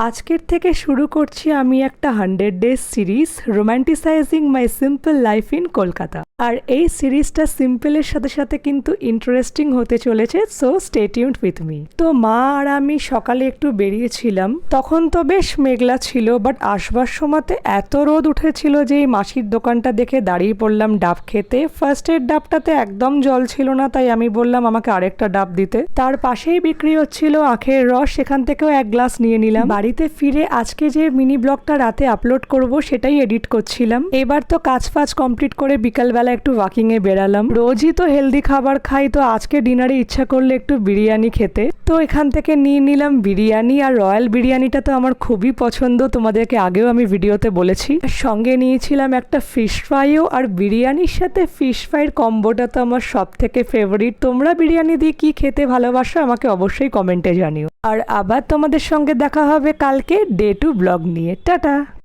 আজকের থেকে শুরু করছি আমি একটা 100 days series romanticising my simple life in Kolkata. আর এই সিরিজটা সিম্পলের সাথে সাথে কিন্তু ইন্টারেস্টিং হতে চলেছে, so stay tuned with me. তো মা আর আমি সকালে একটু বেরিয়েছিলাম, তখন তো বেশ মেঘলা ছিল, বাট আসবার সময়তে এত রোদ উঠেছিল যে এই মাসির দোকানটা দেখে দাঁড়িয়ে পড়লাম ডাব খেতে। ফার্স্টের ডাবটাতে একদম জল ছিল না, তাই আমি বললাম আমাকে আরেকটা ডাব দিতে। তার পাশেই বিক্রি হচ্ছিল আখের রস, সেখান থেকেও এক গ্লাস নিয়ে নিলাম। বাড়িতে ফিরে আজকে যে মিনি ব্লগটা রাতে আপলোড করব সেটাই এডিট করছিলাম। এবার তো কাজ ফাজ কমপ্লিট করে বিকালবেলা একটু ওয়াকিং এ বেরালাম। রোজই তো হেলদি খাবার খাই, তো আজকে ডিনারে ইচ্ছা করলে একটু বিরিয়ানি খেতে, তো এখান থেকে নিয়ে নিলাম বিরিয়ানি। আর রয়্যাল বিরিয়ানিটা তো আমার খুবই পছন্দ, তোমাদেরকে আগেও আমি ভিডিওতে বলেছি। সঙ্গে নিয়েছিলাম একটা ফিশ ফ্রাইও, আর বিরিয়ানির সাথে ফিশ ফ্রাইয়ের কম্বোটা তো আমার সব থেকে ফেভারিট। তোমরা বিরিয়ানি দিয়ে কি খেতে ভালোবাসো আমাকে অবশ্যই কমেন্টে জানিও। আর আবার তোমাদের সঙ্গে দেখা হবে কালকে ডে 2 ব্লগ নিয়ে। টাটা।